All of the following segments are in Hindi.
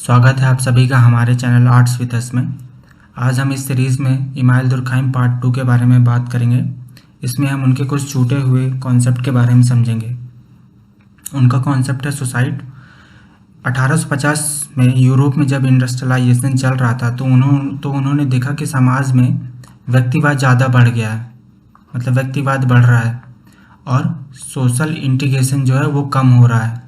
स्वागत है आप सभी का हमारे चैनल आर्ट्स विद अस में। आज हम इस सीरीज़ में इमाइल दुर्कheim पार्ट 2 के बारे में बात करेंगे। इसमें हम उनके कुछ छूटे हुए कॉन्सेप्ट के बारे में समझेंगे। उनका कॉन्सेप्ट है सुसाइड। 1850 में यूरोप में जब इंडस्ट्रियलाइजेशन चल रहा था तो उन्होंने देखा कि समाज में व्यक्तिवाद ज़्यादा बढ़ गया है, मतलब व्यक्तिवाद बढ़ रहा है और सोशल इंटीग्रेशन जो है वो कम हो रहा है।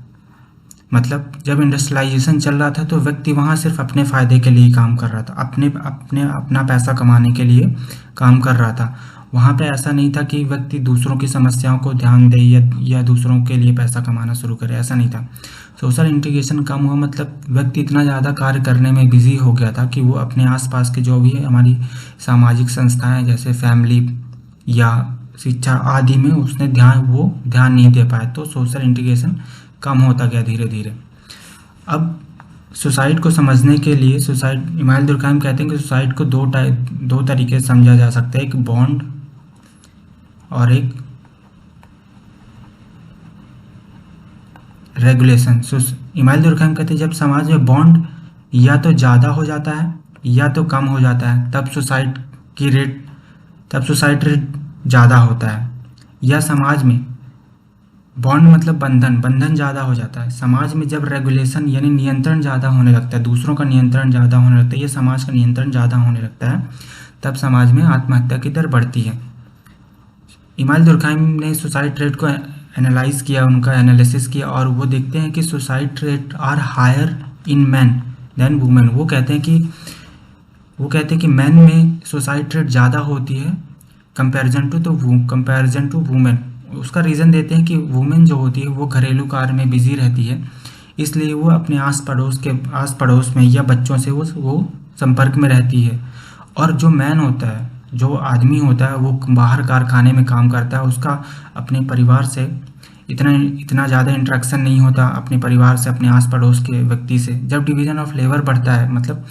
मतलब जब इंडस्ट्रियलाइजेशन चल रहा था तो व्यक्ति वहाँ सिर्फ अपने फ़ायदे के लिए काम कर रहा था, अपना पैसा कमाने के लिए काम कर रहा था। वहाँ पे ऐसा नहीं था कि व्यक्ति दूसरों की समस्याओं को ध्यान दे या दूसरों के लिए पैसा कमाना शुरू करे, ऐसा नहीं था। सोशल इंटीग्रेशन कम हुआ, मतलब व्यक्ति इतना ज़्यादा कार्य करने में बिजी हो गया था कि वो अपने आसपास के जो भी है हमारी सामाजिक संस्थाएं जैसे फैमिली या शिक्षा आदि में उसने ध्यान नहीं दे पाया, तो सोशल इंटीग्रेशन कम होता गया धीरे धीरे। अब सुसाइड को समझने के लिए इमाइल दुर्कheim कहते हैं कि सुसाइड को दो तरीके से समझा जा सकता है, एक बॉन्ड और एक रेगुलेशन। इमाइल दुर्कheim कहते हैं जब समाज में बॉन्ड या तो ज़्यादा हो जाता है या तो कम हो जाता है तब सुसाइड रेट ज़्यादा होता है। या समाज में बॉन्ड मतलब बंधन ज़्यादा हो जाता है। समाज में जब रेगुलेशन यानी नियंत्रण ज़्यादा होने लगता है, दूसरों का नियंत्रण ज़्यादा होने लगता है, ये समाज का नियंत्रण ज़्यादा होने लगता है, तब समाज में आत्महत्या की दर बढ़ती है। इमाइल दुर्कheim ने सुसाइड रेट को एनालाइज किया, उनका एनालिसिस किया और वो देखते हैं कि suicide rate are higher in man than women. वो कहते हैं कि मैन में सुसाइड रेट ज़्यादा होती है कंपैरिजन टू वुमेन। उसका रीज़न देते हैं कि वुमेन जो होती है वो घरेलू कार्य में बिजी रहती है, इसलिए वो अपने आस पड़ोस में या बच्चों से वो संपर्क में रहती है। और जो मैन होता है, जो आदमी होता है, वो बाहर कारखाने में काम करता है, उसका अपने परिवार से इतना ज़्यादा इंटरेक्शन नहीं होता, अपने परिवार से, अपने आस पड़ोस के व्यक्ति से। जब डिवीज़न ऑफ लेबर बढ़ता है, मतलब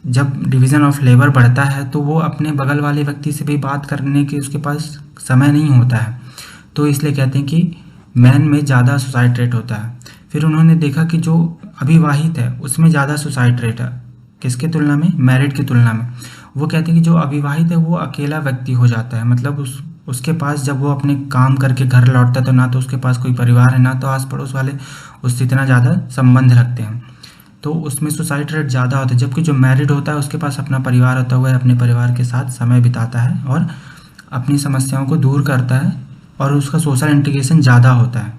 जब डिवीज़न ऑफ लेबर बढ़ता है तो वो अपने बगल वाले व्यक्ति से भी बात करने की उसके पास समय नहीं होता है, तो इसलिए कहते हैं कि मैन में ज़्यादा सुसाइड रेट होता है। फिर उन्होंने देखा कि जो अविवाहित है उसमें ज़्यादा सुसाइड रेट है, किसके तुलना में? मैरिड की तुलना में। वो कहते हैं कि जो अविवाहित है वो अकेला व्यक्ति हो जाता है, मतलब उसके पास जब वो अपने काम करके घर लौटता है तो ना तो उसके पास कोई परिवार है, ना तो आस पड़ोस वाले उससे इतना ज़्यादा संबंध रखते हैं, तो उसमें सुसाइड रेट ज़्यादा होता है। जबकि जो मैरिड होता है उसके पास अपना परिवार होता है, वह अपने परिवार के साथ समय बिताता है और अपनी समस्याओं को दूर करता है और उसका सोशल इंटीग्रेशन ज़्यादा होता है।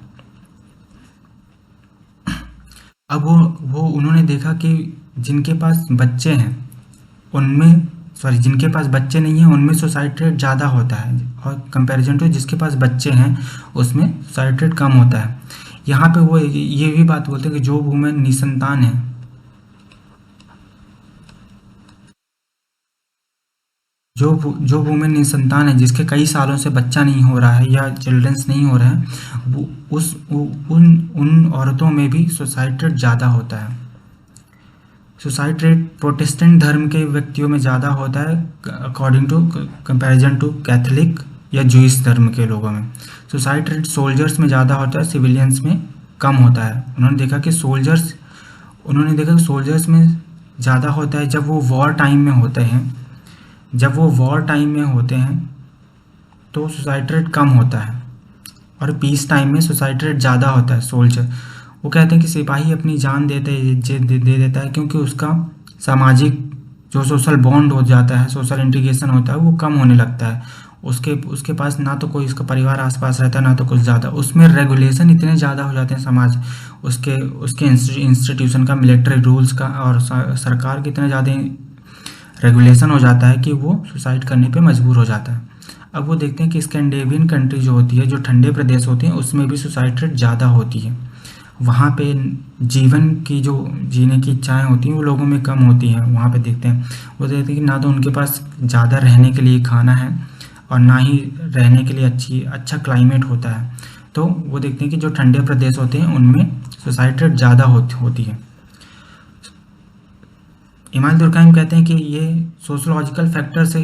अब उन्होंने देखा कि जिनके पास बच्चे हैं जिनके पास बच्चे नहीं हैं उनमें सुसाइड रेट ज़्यादा होता है, और कंपैरिजन टू जिसके पास बच्चे हैं उसमें सुसाइड रेट कम होता है। यहाँ पे वो ये भी बात बोलते हैं कि जो वुमेन निसंतान है, जो वुमेन निसंतान है, जिसके कई सालों से बच्चा नहीं हो रहा है या चिल्ड्रंस नहीं हो रहे हैं, उन औरतों में भी सुसाइड रेट ज़्यादा होता है। सुसाइड रेट प्रोटेस्टेंट धर्म के व्यक्तियों में ज़्यादा होता है according to comparison to Catholic या जूइश धर्म के लोगों में। सुसाइड रेट सोल्जर्स में ज़्यादा होता है, सिविलियंस में कम होता है। उन्होंने देखा कि सोल्जर्स में ज़्यादा होता है जब वो वॉर टाइम में होते हैं, तो सुसाइड रेट कम होता है, और पीस टाइम में सुसाइड रेट ज़्यादा होता है। सोल्जर, वो कहते हैं कि सिपाही अपनी जान दे देता है क्योंकि उसका सामाजिक जो सोशल बॉन्ड हो जाता है, सोशल इंटीग्रेशन होता है, वो कम होने लगता है। उसके पास ना तो कोई उसका परिवार आसपास रहता है, ना तो कुछ ज़्यादा। उसमें रेगुलेशन इतने ज़्यादा हो जाते हैं, समाज उसके इंस्टीट्यूशन का, मिलिट्री रूल्स का और सरकार के इतने ज़्यादा रेगुलेशन हो जाता है कि वो सुसाइड करने पे मजबूर हो जाता है। अब वो देखते हैं कि स्कैंडिनेवियन कंट्री जो होती है, जो ठंडे प्रदेश होते हैं, उसमें भी सुसाइड रेट ज़्यादा होती है। वहाँ पे जीवन की जो जीने की इच्छाएं होती हैं वो लोगों में कम होती हैं। वहाँ पे देखते हैं कि ना तो उनके पास ज़्यादा रहने के लिए खाना है और ना ही रहने के लिए अच्छा क्लाइमेट होता है। तो वो देखते हैं कि जो ठंडे प्रदेश होते हैं उनमें सुसाइड रेट ज़्यादा होती है। इमाइल दुर्कheim कहते हैं कि ये सोशोलॉजिकल फैक्टर से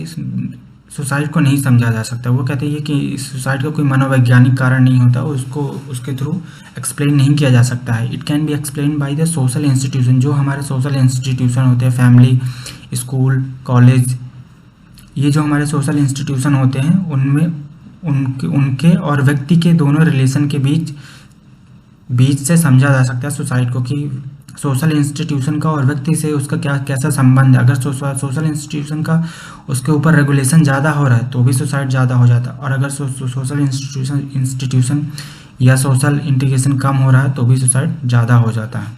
सुसाइड को नहीं समझा जा सकता। वो कहते हैं कि सुसाइड का कोई मनोवैज्ञानिक कारण नहीं होता, उसको उसके थ्रू एक्सप्लेन नहीं किया जा सकता है। It can be explain by the social institution, जो हमारे सोशल इंस्टीट्यूशन होते हैं, फैमिली, स्कूल, कॉलेज, ये जो हमारे सोशल इंस्टीट्यूशन होते हैं उनमें उनके उनके और व्यक्ति के दोनों रिलेशन के बीच बीच से समझा जा सकता है सुसाइड को, कि सोशल इंस्टीट्यूशन का और व्यक्ति से उसका क्या कैसा संबंध है। अगर सोशल इंस्टीट्यूशन का उसके ऊपर रेगुलेशन ज़्यादा हो रहा है तो भी सुसाइड ज़्यादा हो जाता है, और अगर सोशल इंस्टीट्यूशन या सोशल इंटीग्रेशन कम हो रहा है तो भी सुसाइड ज़्यादा हो जाता है।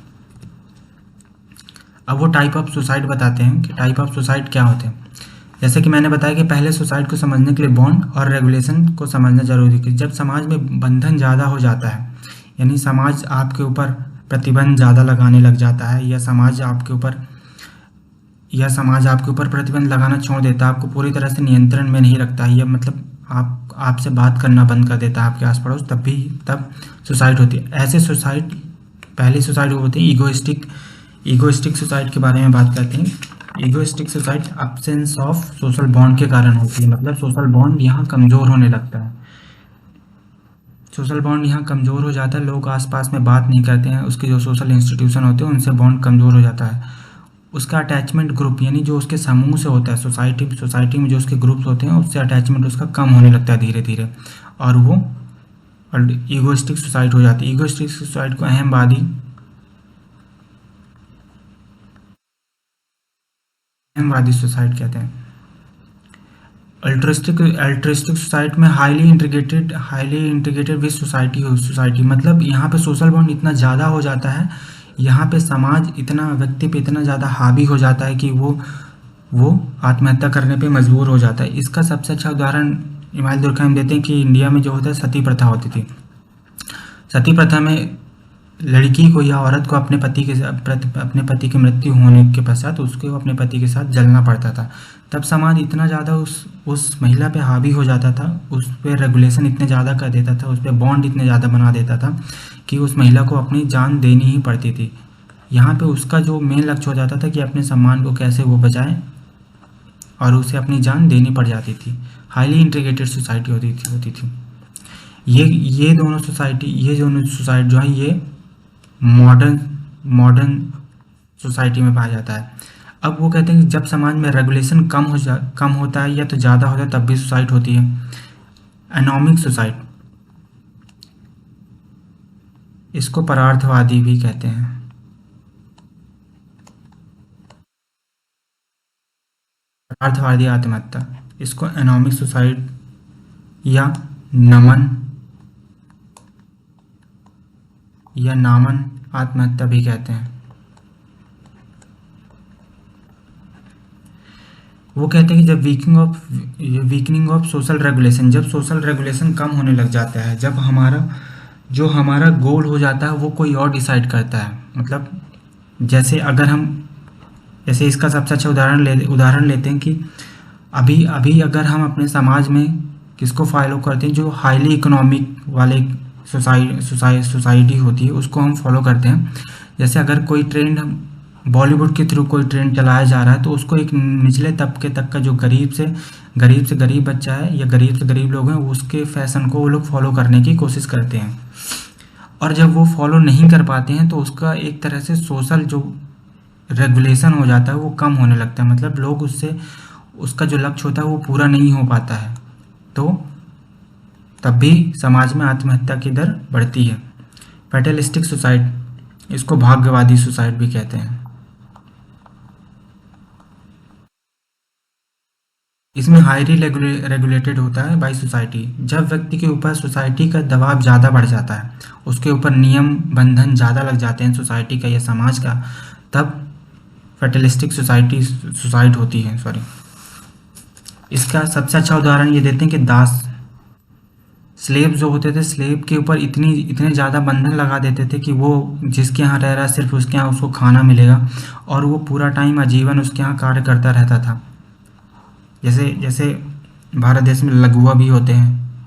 अब वो टाइप ऑफ सुसाइड बताते हैं कि टाइप ऑफ सुसाइड क्या होते हैं। जैसे कि मैंने बताया कि पहले सुसाइड को समझने के लिए बॉन्ड और रेगुलेशन को समझना जरूरी है। कि जब समाज में बंधन ज़्यादा हो जाता है, यानी समाज आपके ऊपर प्रतिबंध ज़्यादा लगाने लग जाता है, या समाज आपके ऊपर प्रतिबंध लगाना छोड़ देता है, आपको पूरी तरह से नियंत्रण में नहीं रखता है, या मतलब आपसे बात करना बंद कर देता है आपके आस पड़ोस, तब सुसाइड होती है। ऐसे सुसाइड, पहली सुसाइड होती है ईगोइस्टिक सुसाइड के बारे में बात करते हैं। Egoistic suicide absence of social bond के कारण होती है, मतलब सोशल बॉन्ड यहाँ कमज़ोर होने लगता है। सोशल बॉन्ड यहाँ कमज़ोर हो जाता है, लोग आसपास में बात नहीं करते हैं, उसके जो सोशल इंस्टीट्यूशन होते हैं उनसे बॉन्ड कमज़ोर हो जाता है। उसका अटैचमेंट ग्रुप, यानी जो उसके समूह से होता है, सोसाइटी में जो उसके ग्रुप्स होते हैं उससे अटैचमेंट उसका कम होने लगता है धीरे धीरे, और वो ईगोइस्टिक सुसाइड हो जाती है। ईगोइस्टिक सुसाइड को अहमवादी सुसाइड कहते हैं। अल्ट्रिस्टिक सोसाइटी में हाईली इंटीग्रेटेड विद सोसाइटी, मतलब यहाँ पे सोशल बॉन्ड इतना ज़्यादा हो जाता है, यहाँ पे समाज इतना व्यक्ति पे इतना ज़्यादा हावी हो जाता है कि वो आत्महत्या करने पे मजबूर हो जाता है। इसका सबसे अच्छा उदाहरण इमाइल दुर्कheim देते हैं कि इंडिया में जो होता है सती प्रथा होती थी। सती प्रथा में लड़की को या औरत को अपने पति की मृत्यु होने के पश्चात उसको अपने पति के साथ जलना पड़ता था। तब समाज इतना ज़्यादा उस महिला पे हावी हो जाता था, उस पर रेगुलेशन इतने ज़्यादा कर देता था, उस पर बॉन्ड इतने ज़्यादा बना देता था कि उस महिला को अपनी जान देनी ही पड़ती थी। यहाँ पे उसका जो मेन लक्ष्य हो जाता था कि अपने सम्मान को कैसे वो बचाए, और उसे अपनी जान देनी पड़ जाती थी। हाईली इंटीग्रेटेड सोसाइटी होती थी। ये दोनों सोसाइटी जो है ये मॉडर्न सोसाइटी में पाया जाता है। अब वो कहते हैं कि जब समाज में रेगुलेशन कम होता है या तो ज़्यादा होता है तब भी सुसाइड होती है। एनॉमिक सुसाइड, इसको परार्थवादी भी कहते हैं। परार्थवादी आत्महत्या, इसको एनॉमिक सुसाइड या नामन आत्महत्या भी कहते हैं। वो कहते हैं कि जब वीकनिंग ऑफ सोशल रेगुलेशन, जब सोशल रेगुलेशन कम होने लग जाता है, जब हमारा गोल हो जाता है वो कोई और डिसाइड करता है। मतलब जैसे इसका सबसे अच्छा उदाहरण लेते हैं कि अभी अगर हम अपने समाज में किसको फॉलो करते हैं, जो हाईली इकोनॉमिक वाले सोसाइटी होती है उसको हम फॉलो करते हैं। जैसे अगर कोई ट्रेंड बॉलीवुड के थ्रू कोई ट्रेंड चलाया जा रहा है तो उसको एक निचले तबके तक का जो गरीब से गरीब बच्चा है या गरीब से गरीब लोग हैं उसके फैशन को वो लोग फॉलो करने की कोशिश करते हैं, और जब वो फॉलो नहीं कर पाते हैं तो उसका एक तरह से सोशल जो रेगुलेशन हो जाता है वो कम होने लगता है। मतलब लोग उसका जो लक्ष्य होता है वो पूरा नहीं हो पाता है, तो तब भी समाज में आत्महत्या की दर बढ़ती है। फैटलिस्टिक सुसाइड, इसको भाग्यवादी सुसाइड भी कहते हैं। इसमें हाईली रेगुलेटेड होता है बाय सोसाइटी। जब व्यक्ति के ऊपर सोसाइटी का दबाव ज़्यादा बढ़ जाता है, उसके ऊपर नियम बंधन ज़्यादा लग जाते हैं सोसाइटी का या समाज का, तब फैटलिस्टिक सुसाइड होती है। इसका सबसे अच्छा उदाहरण ये देते हैं कि स्लेव जो होते थे, स्लेव के ऊपर इतने ज़्यादा बंधन लगा देते थे कि वो जिसके यहाँ रह रहा है सिर्फ उसके यहाँ उसको खाना मिलेगा, और वो पूरा टाइम आजीवन उसके यहाँ कार्य करता रहता था। जैसे भारत देश में लघुआ भी होते हैं,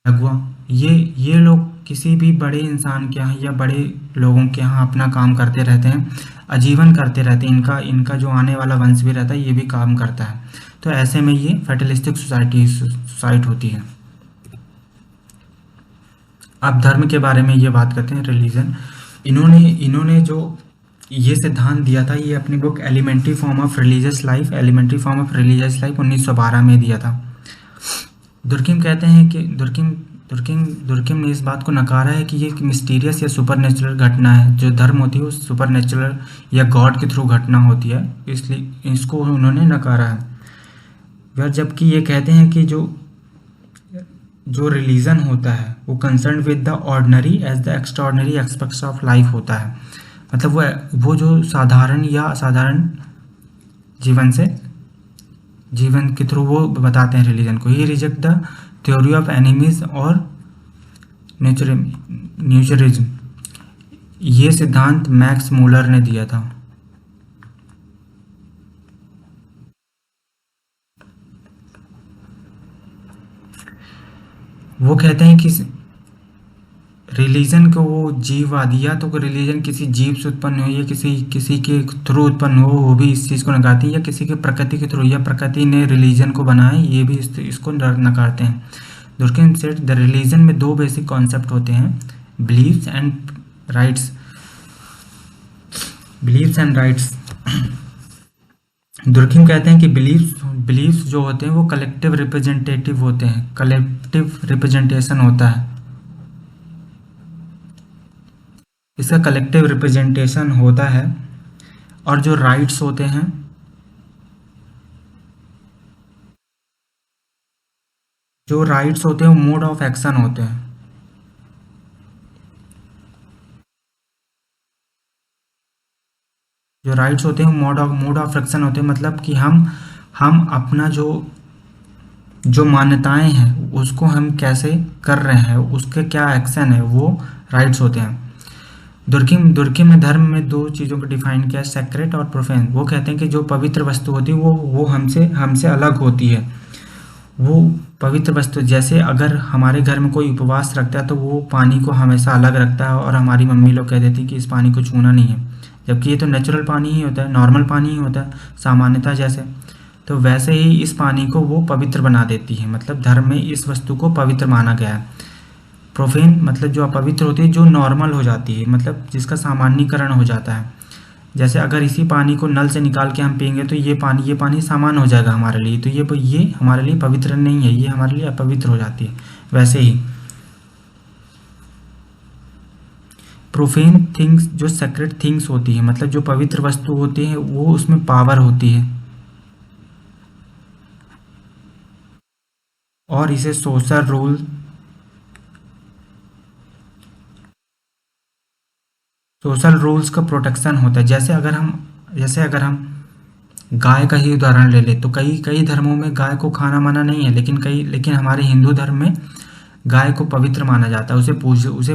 लघुआ, ये लोग किसी भी बड़े इंसान के यहाँ या बड़े लोगों के यहाँ अपना काम करते रहते हैं, आजीवन करते रहते हैं, इनका इनका जो आने वाला वंश भी रहता है ये भी काम करता है। तो ऐसे में ये फैटलिस्टिक सोसाइटी होती है। अब धर्म के बारे में ये बात करते हैं, रिलीजन। इन्होंने इन्होंने जो ये सिद्धांत दिया था, ये अपनी book elementary form of religious life 1912 में दिया था। दुर्किम कहते हैं कि दुर्किम ने इस बात को नकारा है कि ये एक मिस्टीरियस या सुपरनेचुरल घटना है। जो धर्म होती है वो सुपरनेचुरल या गॉड के थ्रू घटना होती है, इसलिए इसको उन्होंने नकारा है। वह जबकि ये कहते हैं कि जो रिलीजन होता है वो concern with the ordinary as the extraordinary aspects of life होता है। मतलब वो जो साधारण या असाधारण जीवन के थ्रू वो बताते हैं रिलीजन को। He reject the theory of animism और न्यूचरिज्म। ये सिद्धांत मैक्स मूलर ने दिया था। वो कहते हैं कि रिलीजन को वो जीववादी, या तो रिलीजन किसी जीव से उत्पन्न हो या किसी के थ्रू उत्पन्न हो, वो भी इस चीज़ को नकारते हैं, या किसी के प्रकृति के थ्रू या प्रकृति ने रिलीजन को बनाया, ये भी इसको नकारते हैं। दुर्किम सेड द रिलीजन में दो बेसिक कॉन्सेप्ट होते हैं, बिलीव्स एंड राइट्स। दुर्किम कहते हैं कि बिलीव्स जो होते हैं वो कलेक्टिव रिप्रेजेंटेटिव होते हैं, कलेक्टिव रिप्रेजेंटेशन होता है, इसका कलेक्टिव रिप्रेजेंटेशन होता है। और जो राइट्स होते हैं वो मोड ऑफ एक्शन होते हैं। जो राइट्स होते हैं मोड ऑफ एक्शन होते हैं, मतलब कि हम अपना जो मान्यताएं हैं उसको हम कैसे कर रहे हैं, उसके क्या एक्शन है, वो राइट्स होते हैं। दुर्किम ने धर्म में दो चीज़ों को डिफाइन किया, सेक्रेट और प्रोफेन। वो कहते हैं कि जो पवित्र वस्तु होती है वो हमसे अलग होती है। वो पवित्र वस्तु, जैसे अगर हमारे घर में कोई उपवास रखता है तो वो पानी को हमेशा अलग रखता है, और हमारी मम्मी लोग कह देती हैं कि इस पानी को छूना नहीं है, जबकि ये तो नेचुरल पानी ही होता है, नॉर्मल पानी ही होता है, सामान्यता जैसे। तो वैसे ही इस पानी को वो पवित्र बना देती है, मतलब धर्म में इस वस्तु को पवित्र माना गया है। प्रोफेन मतलब जो अपवित्र होती है, जो नॉर्मल हो जाती है, मतलब जिसका सामान्यीकरण हो जाता है। जैसे अगर इसी पानी को नल से निकाल के हम पियेंगे तो ये पानी सामान्य हो जाएगा हमारे लिए, तो ये हमारे लिए पवित्र नहीं है, ये हमारे लिए अपवित्र हो जाती है। वैसे ही प्रोफेन थिंग्स जो सेक्रेट थिंग्स होती है, मतलब जो पवित्र वस्तु होती है, वो उसमें पावर होती है, और इसे सोशल रूल्स का प्रोटेक्शन होता है। जैसे अगर हम गाय का ही उदाहरण ले ले, तो कई धर्मों में गाय को खाना मना नहीं है, लेकिन हमारे हिंदू धर्म में गाय को पवित्र माना जाता है, उसे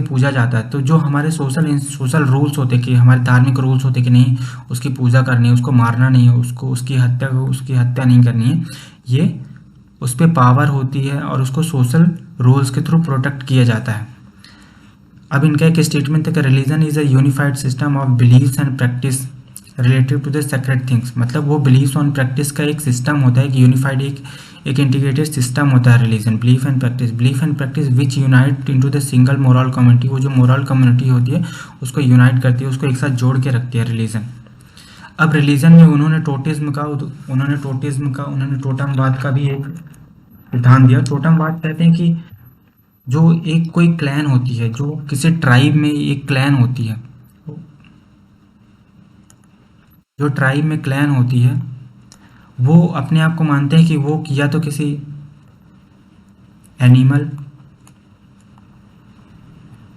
पूजा जाता है। तो जो हमारे सोशल रूल्स होते कि हमारे धार्मिक रूल्स होते कि नहीं उसकी पूजा करनी है, उसको मारना नहीं है, उसकी हत्या नहीं करनी है, ये उस पर पावर होती है और उसको सोशल रूल्स के थ्रू प्रोटेक्ट किया जाता है। अब इनका एक स्टेटमेंट है कि religion is a unified system of beliefs and practice related to the sacred things. मतलब वो बिलीव्स और प्रैक्टिस का एक सिस्टम होता है, एक यूनिफाइड एक इंटीग्रेटेड सिस्टम होता है religion. Belief and practice which unite into the single moral community. वो जो मोरल कम्युनिटी होती है उसको यूनाइट करती है, उसको एक साथ जोड़ के रखती है रिलीजन। अब रिलीजन में उन्होंने टोटमवाद का भी एक सिद्धांत दिया। टोटमवाद कहते हैं कि जो एक कोई क्लैन होती है, जो किसी ट्राइब में एक क्लैन होती है, जो ट्राइब में क्लैन होती है, वो अपने आप को मानते हैं कि वो या तो किसी एनिमल,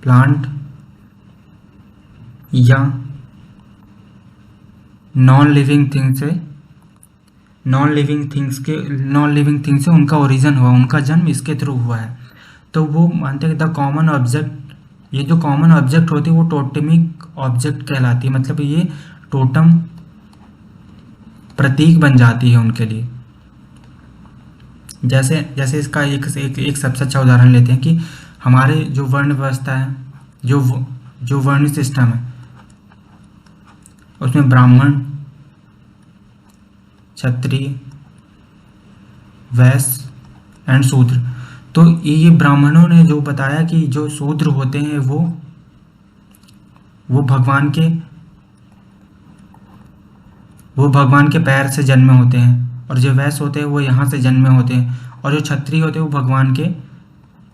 प्लांट या नॉन लिविंग थिंग से उनका ओरिजिन हुआ, उनका जन्म इसके थ्रू हुआ है। तो वो मानते हैं द कॉमन ऑब्जेक्ट, ये जो कॉमन ऑब्जेक्ट होती है वो टोटेमिक ऑब्जेक्ट कहलाती है। मतलब ये टोटम प्रतीक बन जाती है उनके लिए। जैसे इसका एक सबसे अच्छा उदाहरण लेते हैं कि हमारे जो वर्ण व्यवस्था है, जो वर्ण सिस्टम है, उसमें ब्राह्मण, क्षत्रिय, वैश्य एंड शूद्र। तो ये ब्राह्मणों ने जो बताया कि जो शूद्र होते हैं वो भगवान के पैर से जन्मे होते हैं, और जो वैश्य होते हैं वो यहाँ से जन्मे होते हैं, और जो क्षत्रिय होते हैं वो भगवान के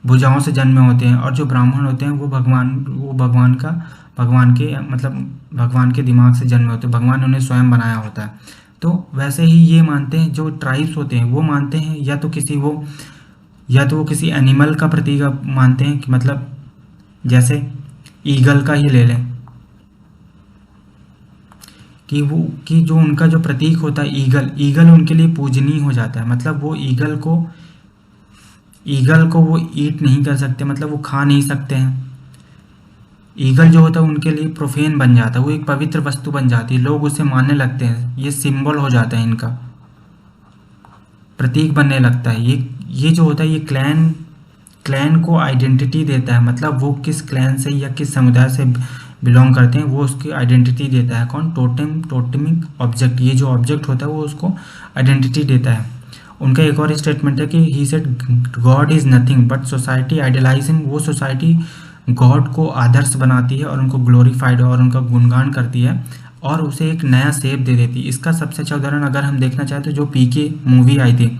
भुजाओं से जन्मे होते हैं, और जो ब्राह्मण होते हैं वो भगवान के दिमाग से जन्मे होते हैं, भगवान ने उन्हें स्वयं बनाया होता है। तो वैसे ही ये मानते हैं, जो ट्राइब्स होते हैं वो मानते हैं या तो वो किसी एनिमल का प्रतीक मानते हैं, कि मतलब जैसे ईगल का ही ले लें, कि जो उनका जो प्रतीक होता है ईगल उनके लिए पूजनीय हो जाता है। मतलब वो ईगल को वो ईट नहीं कर सकते, मतलब वो खा नहीं सकते हैं। ईगल जो होता है उनके लिए प्रोफेन बन जाता है, वो एक पवित्र वस्तु बन जाती है, लोग उसे मानने लगते हैं, ये सिंबल हो जाता है, इनका प्रतीक बनने लगता है। ये जो होता है ये क्लैन को आइडेंटिटी देता है, मतलब वो किस क्लैन से या किस समुदाय से बिलोंग करते हैं वो उसकी आइडेंटिटी देता है। कौन? टोटेमिक ऑब्जेक्ट, ये जो ऑब्जेक्ट होता है वो उसको आइडेंटिटी देता है। उनका एक और स्टेटमेंट है कि he said God is nothing but society idealize him. वो सोसाइटी गॉड को आदर्श बनाती है और उनको ग्लोरीफाइड और उनका गुणगान करती है और उसे एक नया शेप दे देती है। इसका सबसे अच्छा उदाहरण अगर हम देखना चाहें तो जो पीके मूवी आई थी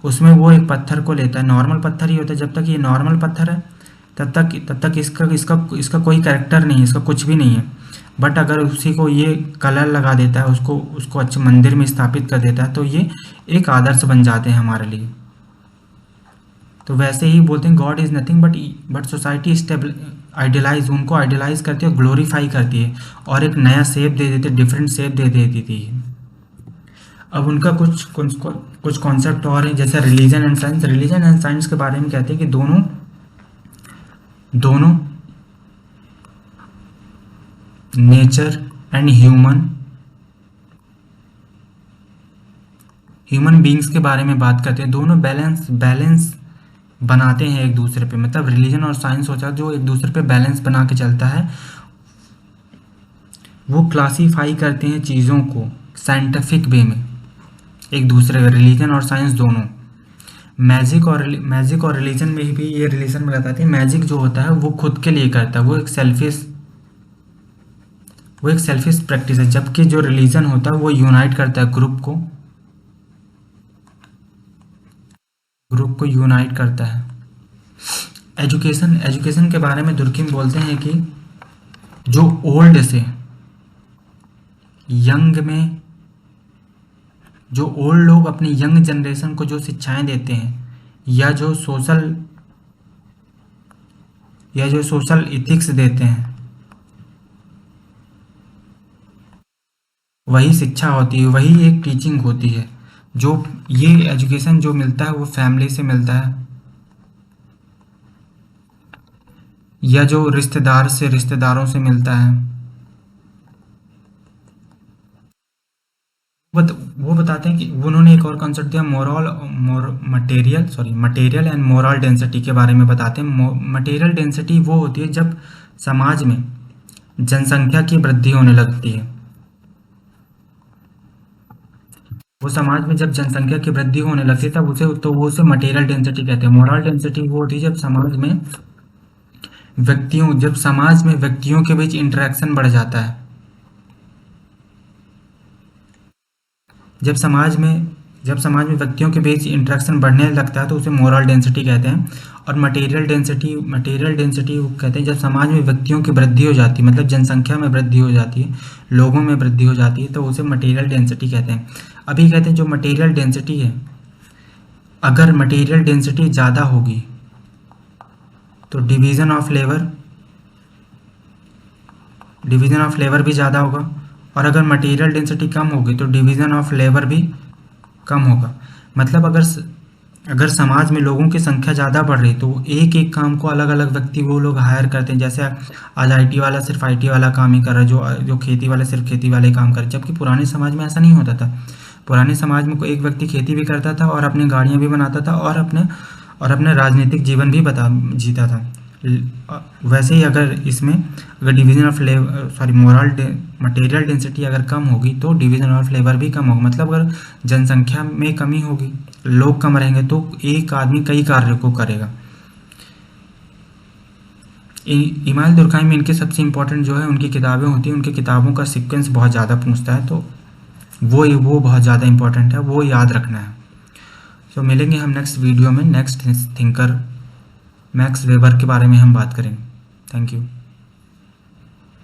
उसमें वो एक पत्थर को लेता है, नॉर्मल पत्थर ही होता है, जब तक ये नॉर्मल पत्थर है तब तक इसका कोई कैरेक्टर नहीं है, इसका कुछ भी नहीं है। बट अगर उसी को ये कलर लगा देता है, उसको अच्छे मंदिर में स्थापित कर देता है, तो ये एक आदर्श बन जाते हैं हमारे लिए। तो वैसे ही बोलते हैं God is nothing but society उनको आइडियलाइज करती है, ग्लोरीफाई करती है और एक नया शेप दे देती है, डिफरेंट शेप दे देती थी। अब उनका कुछ कॉन्सेप्ट और है, जैसे रिलीजन एंड साइंस के बारे में कहते हैं कि दोनों नेचर एंड ह्यूमन बीइंग्स के बारे में बात करते हैं, दोनों बैलेंस बनाते हैं एक दूसरे पे। मतलब रिलीजन और साइंस होता है जो एक दूसरे पे बैलेंस बना के चलता है, वो क्लासीफाई करते हैं चीज़ों को साइंटिफिक वे में एक दूसरे के। रिलीजन और साइंस दोनों, मैजिक और रिलीजन में भी ये रिलीजन में बताते हैं, मैजिक जो होता है वो खुद के लिए करता है, वो एक सेल्फिश प्रैक्टिस है, जबकि जो रिलीजन होता है वो यूनाइट करता है, ग्रुप को यूनाइट करता है। एजुकेशन के बारे में दुर्किम बोलते हैं कि जो ओल्ड से यंग में, जो ओल्ड लोग अपनी यंग जनरेशन को जो शिक्षाएं देते हैं या जो सोशल इथिक्स देते हैं, वही शिक्षा होती है, वही एक टीचिंग होती है। जो ये एजुकेशन जो मिलता है वो फैमिली से मिलता है या जो रिश्तेदारों से मिलता है। वो बताते हैं कि उन्होंने एक और कॉन्सेप्ट दिया, मटेरियल एंड मोरल डेंसिटी के बारे में बताते हैं। मटेरियल डेंसिटी वो होती है जब समाज में जनसंख्या की वृद्धि होने लगती है। वो समाज में जब जनसंख्या की वृद्धि होने लगती है तब उसे मटेरियल डेंसिटी कहते हैं। मोरल डेंसिटी वो होती है जब समाज में व्यक्तियों के बीच इंटरेक्शन बढ़ जाता है। जब समाज में व्यक्तियों के बीच इंटरेक्शन बढ़ने लगता है तो उसे मोरल डेंसिटी कहते हैं। और मटेरियल डेंसिटी वो कहते हैं जब समाज में व्यक्तियों की वृद्धि हो जाती है, मतलब जनसंख्या में वृद्धि हो जाती है, लोगों में वृद्धि हो जाती है, तो उसे मटेरियल डेंसिटी कहते हैं। अभी कहते हैं जो मटेरियल डेंसिटी है, अगर मटेरियल डेंसिटी ज़्यादा होगी तो डिवीज़न ऑफ लेबर भी ज़्यादा होगा, और अगर मटेरियल डेंसिटी कम होगी तो डिवीज़न ऑफ लेबर भी कम होगा। मतलब अगर समाज में लोगों की संख्या ज़्यादा बढ़ रही तो एक काम को अलग अलग व्यक्ति वो लोग हायर करते हैं। जैसे आज IT वाला सिर्फ IT वाला काम ही कर रहा है, जो खेती वाला सिर्फ खेती वाले काम कर रहे, जबकि पुराने समाज में ऐसा नहीं होता था। पुराने समाज में कोई एक व्यक्ति खेती भी करता था और अपनी गाड़ियाँ भी बनाता था और अपने राजनीतिक जीवन भी जीता था। वैसे ही अगर इसमें अगर division of moral material density अगर कम होगी तो डिवीज़न ऑफ लेबर भी कम होगा। मतलब अगर जनसंख्या में कमी होगी, लोग कम रहेंगे, तो एक आदमी कई कार्यों को करेगा। इमाल दुर्कheim में इनके सबसे इम्पोर्टेंट जो है उनकी किताबें होती हैं, उनकी किताबों का सीक्वेंस बहुत ज़्यादा पूछता है, तो वो बहुत ज़्यादा इम्पोर्टेंट है, वो याद रखना है। तो मिलेंगे हम नेक्स्ट वीडियो में, नेक्स्ट थिंकर मैक्स वेबर के बारे में हम बात करेंगे। Thank you.